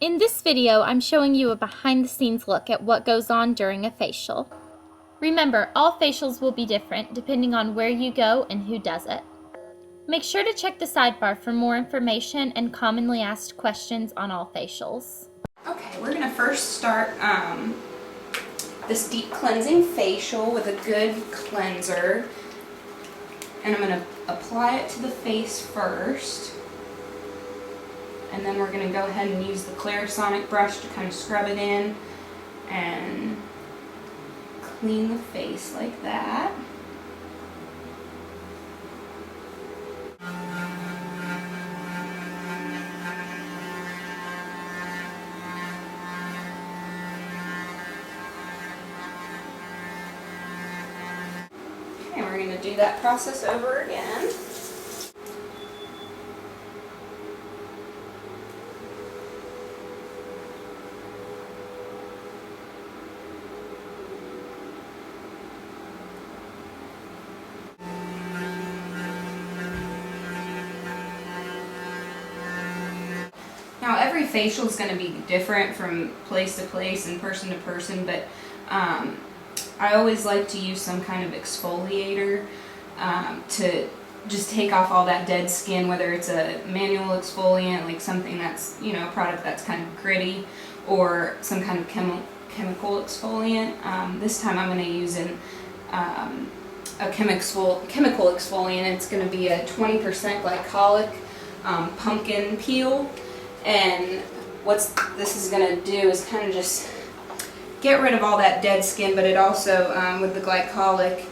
In this video, I'm showing you a behind-the-scenes look at what goes on during a facial. Remember, all facials will be different depending on where you go and who does it. Make sure to check the sidebar for more information and commonly asked questions on all facials. Okay, we're going to first start this deep cleansing facial with a good cleanser. And I'm going to apply it to the face first. And then we're going to go ahead and use the Clarisonic brush to kind of scrub it in and clean the face like that. Okay, we're going to do that process over again. Now every facial is going to be different from place to place and person to person, but I always like to use some kind of exfoliator to just take off all that dead skin, whether it's a manual exfoliant, like something that's, you know, a product that's kind of gritty, or some kind of chemical exfoliant. This time I'm going to use a chemical exfoliant. It's going to be a 20% glycolic pumpkin peel. And what this is going to do is kind of just get rid of all that dead skin, but it also, with the glycolic,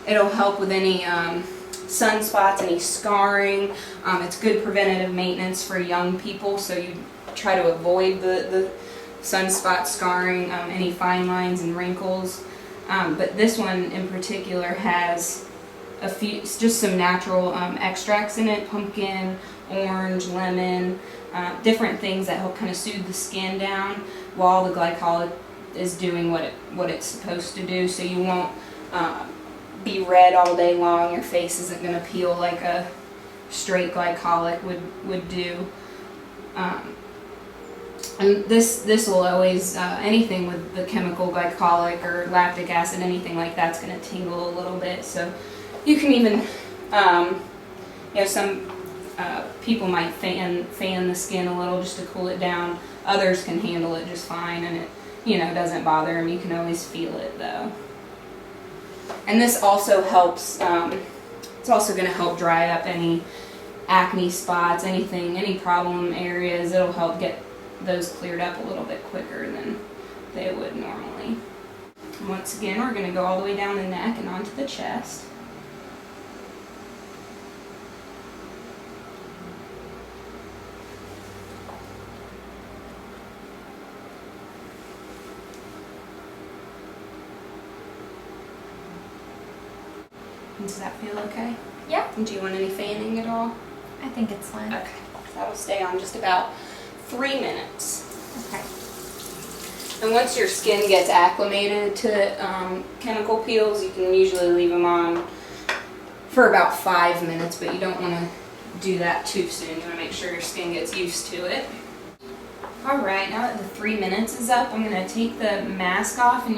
it'll help with any sunspots, any scarring. It's good preventative maintenance for young people, so you try to avoid the sunspot scarring, any fine lines and wrinkles. But this one in particular has just some natural extracts in it: pumpkin, orange, lemon, different things that help kind of soothe the skin down while the glycolic is doing what it's supposed to do. So you won't be red all day long. Your face isn't going to peel like a straight glycolic would do. And this will always, anything with the chemical glycolic or lactic acid, anything like that's going to tingle a little bit. So you can even, some people might fan the skin a little just to cool it down. Others can handle it just fine, and it, doesn't bother them. You can always feel it though. And this also helps, it's also going to help dry up any acne spots, any problem areas. It'll help get those cleared up a little bit quicker than they would normally. And once again, we're going to go all the way down the neck and onto the chest. Does that feel okay? Yeah. Do you want any fanning at all? I think it's fine. Okay. So that'll stay on just about 3 minutes. Okay. And once your skin gets acclimated to chemical peels, you can usually leave them on for about 5 minutes, but you don't want to do that too soon. You want to make sure your skin gets used to it. Alright, now that the 3 minutes is up, I'm going to take the mask off, and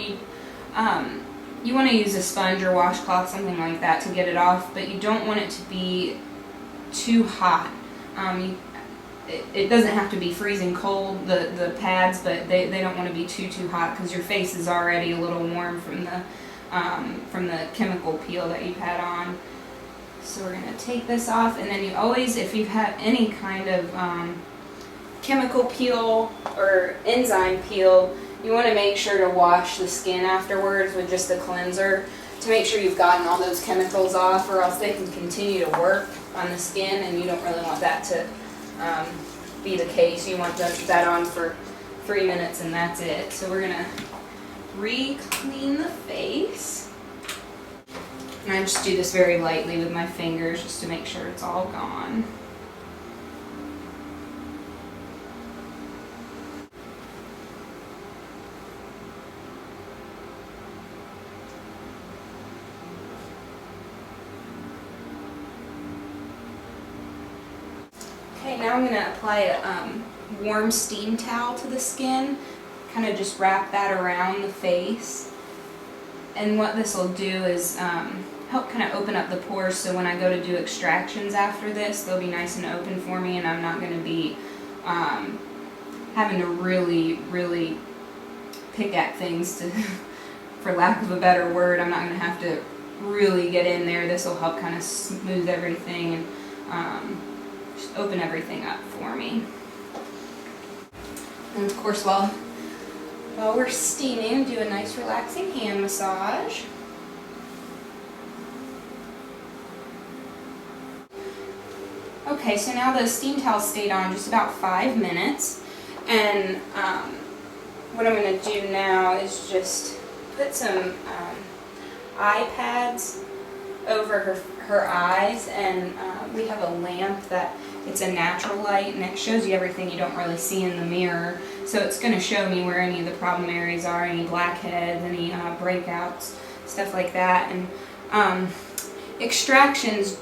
you want to use a sponge or washcloth, something like that, to get it off, but you don't want it to be too hot. It doesn't have to be freezing cold, the pads, but they don't want to be too hot, because your face is already a little warm from the chemical peel that you've had on. So we're going to take this off, and then you always, if you've had any kind of chemical peel or enzyme peel, you want to make sure to wash the skin afterwards with just a cleanser to make sure you've gotten all those chemicals off, or else they can continue to work on the skin, and you don't really want that to be the case. You want that on for 3 minutes, and that's it. So we're going to re-clean the face. And I just do this very lightly with my fingers just to make sure it's all gone. Okay, now I'm going to apply a warm steam towel to the skin, kind of just wrap that around the face. And what this will do is help kind of open up the pores, so when I go to do extractions after this, they'll be nice and open for me, and I'm not going to be having to really pick at things to, for lack of a better word. I'm not going to have to really get in there. This will help kind of smooth everything and just open everything up for me. And of course, while we're steaming, do a nice relaxing hand massage. Okay, so now the steam towel stayed on just about 5 minutes, and what I'm going to do now is just put some eye pads over her eyes, and we have a lamp that it's a natural light, and it shows you everything you don't really see in the mirror. So it's going to show me where any of the problem areas are, any blackheads, any breakouts, stuff like that. And extractions,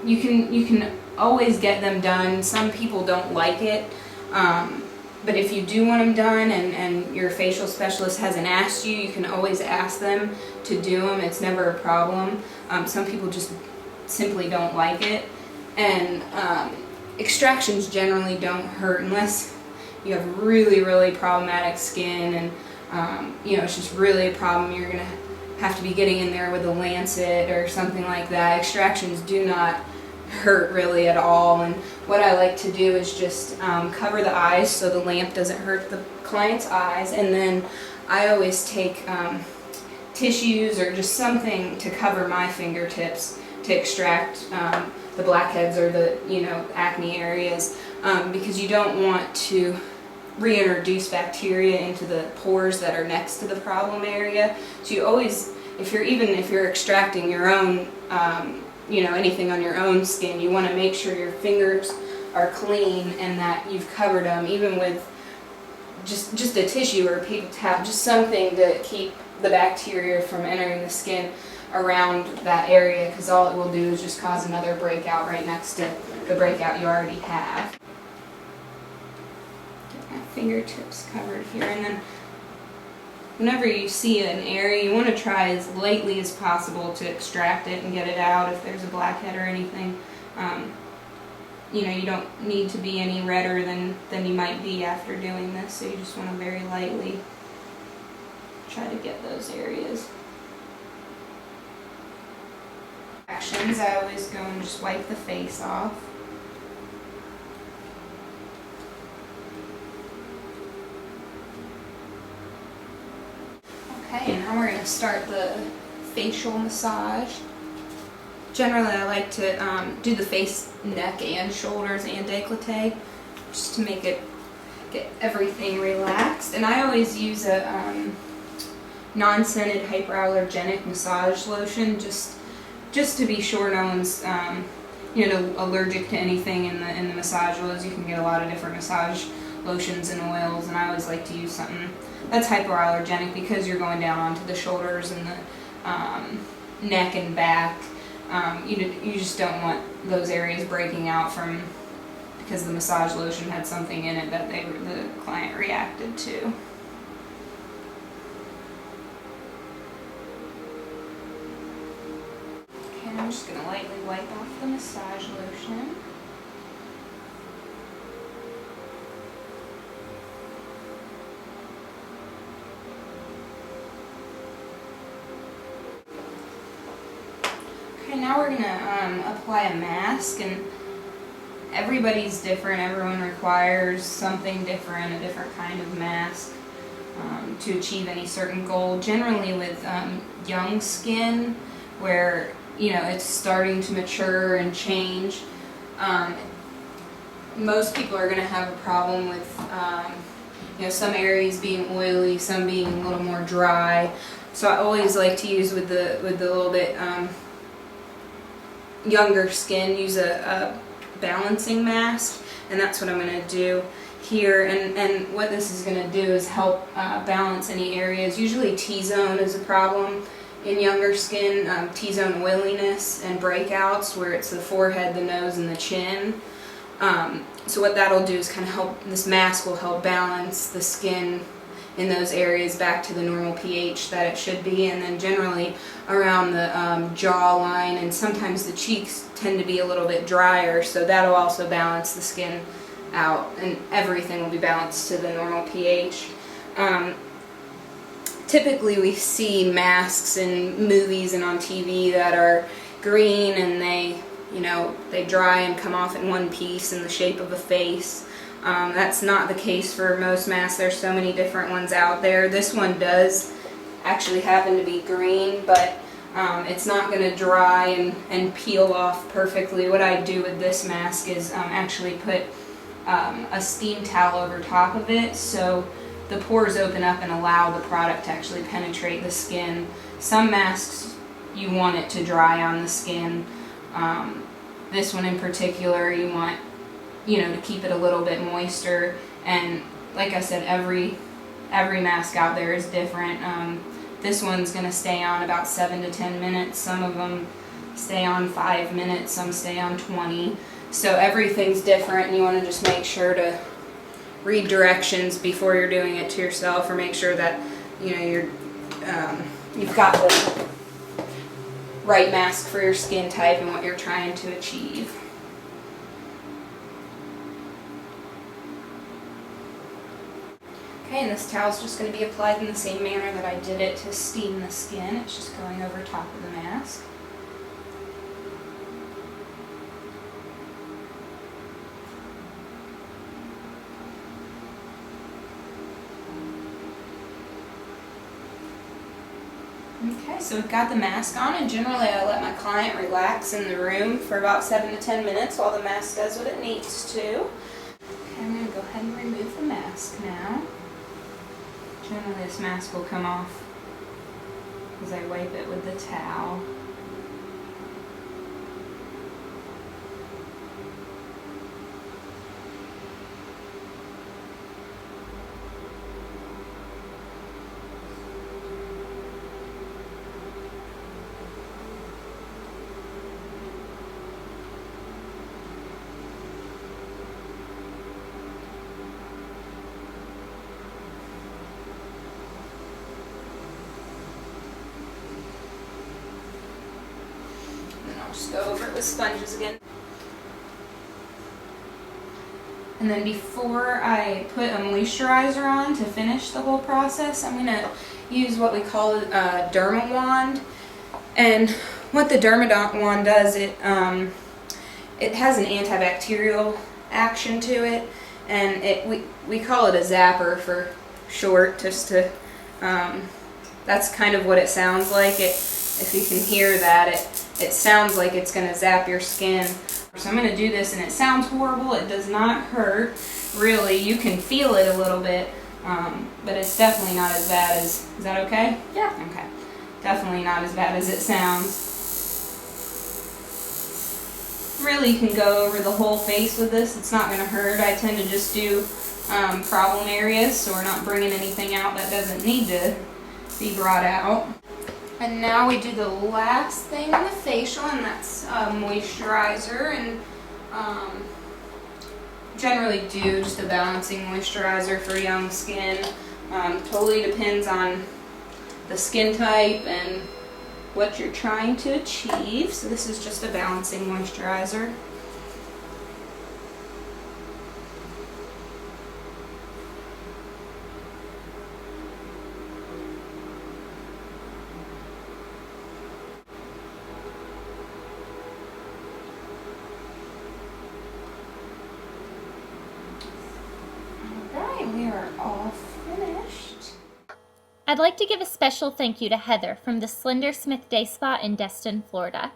you can always get them done. Some people don't like it, but if you do want them done and your facial specialist hasn't asked you, you can always ask them to do them. It's never a problem. Some people just simply don't like it. And extractions generally don't hurt unless you have really problematic skin, and you know, it's just really a problem. You're gonna have to be getting in there with a lancet or something like that. Extractions do not hurt really at all, and what I like to do is just cover the eyes so the lamp doesn't hurt the client's eyes, and then I always take tissues or just something to cover my fingertips to extract the blackheads or the acne areas, because you don't want to reintroduce bacteria into the pores that are next to the problem area. So you always, if you're extracting your own anything on your own skin, you want to make sure your fingers are clean and that you've covered them, even with just a tissue or a paper towel, just something to keep the bacteria from entering the skin around that area, because all it will do is just cause another breakout right next to the breakout you already have. Get my fingertips covered here, and then whenever you see an area, you want to try as lightly as possible to extract it and get it out if there's a blackhead or anything. You don't need to be any redder than you might be after doing this, so you just want to very lightly try to get those areas. Actions, I always go and just wipe the face off. Okay, and now we're going to start the facial massage. Generally, I like to do the face, neck, and shoulders and décolleté, just to make it get everything relaxed. And I always use a non-scented hyperallergenic massage lotion, just to be sure no one's allergic to anything in the massage oils. You can get a lot of different massage lotions and oils, and I always like to use something that's hypoallergenic, because you're going down onto the shoulders and the neck and back. You just don't want those areas breaking out because the massage lotion had something in it that the client reacted to. Okay, I'm just going to lightly wipe off the massage lotion. Okay, now we're going to apply a mask, and everybody's different. Everyone requires something different, a different kind of mask to achieve any certain goal. Generally with young skin, where it's starting to mature and change, most people are going to have a problem with some areas being oily, some being a little more dry. So I always like to use with the little bit younger skin, use a balancing mask, and that's what I'm going to do here. And what this is going to do is help balance any areas. Usually T-zone is a problem in younger skin, T-zone oiliness and breakouts, where it's the forehead, the nose, and the chin. So what that'll do is kind of help, this mask will help balance the skin in those areas back to the normal pH that it should be, and then generally around the jawline, and sometimes the cheeks tend to be a little bit drier, so that'll also balance the skin out, and everything will be balanced to the normal pH. Typically we see masks in movies and on TV that are green, and they dry and come off in one piece in the shape of a face. That's not the case for most masks. There's so many different ones out there. This one does actually happen to be green, but it's not going to dry and peel off perfectly. What I do with this mask is actually put a steam towel over top of it, so the pores open up and allow the product to actually penetrate the skin. Some masks you want it to dry on the skin. This one in particular you want to keep it a little bit moister, and like I said, every mask out there is different. This one's going to stay on about 7 to 10 minutes. Some of them stay on 5 minutes, some stay on 20. So everything's different, and you want to just make sure to read directions before you're doing it to yourself, or make sure that you've got the right mask for your skin type and what you're trying to achieve. Okay, and this towel is just going to be applied in the same manner that I did it to steam the skin. It's just going over top of the mask. Okay, so we've got the mask on, and generally I let my client relax in the room for about 7 to 10 minutes while the mask does what it needs to. Okay, I'm going to go ahead and remove the mask now. Generally this mask will come off as I wipe it with the towel. Just go over it with sponges again. And then before I put a moisturizer on to finish the whole process, I'm going to use what we call a derma wand. And what the derma wand does, it has an antibacterial action to it, and we call it a zapper for short, just to that's kind of what it sounds like. If you can hear that, it sounds like it's going to zap your skin. So I'm going to do this, and it sounds horrible. It does not hurt, really. You can feel it a little bit, but it's definitely not as bad as, is that okay? Yeah. Okay. Definitely not as bad as it sounds. Really, you can go over the whole face with this. It's not going to hurt. I tend to just do problem areas, so we're not bringing anything out that doesn't need to be brought out. And now we do the last thing in the facial, and that's moisturizer. And generally do just a balancing moisturizer for young skin. Totally depends on the skin type and what you're trying to achieve. So this is just a balancing moisturizer. We are all finished. I'd like to give a special thank you to Heather from the Slender Smith Day Spa in Destin, Florida.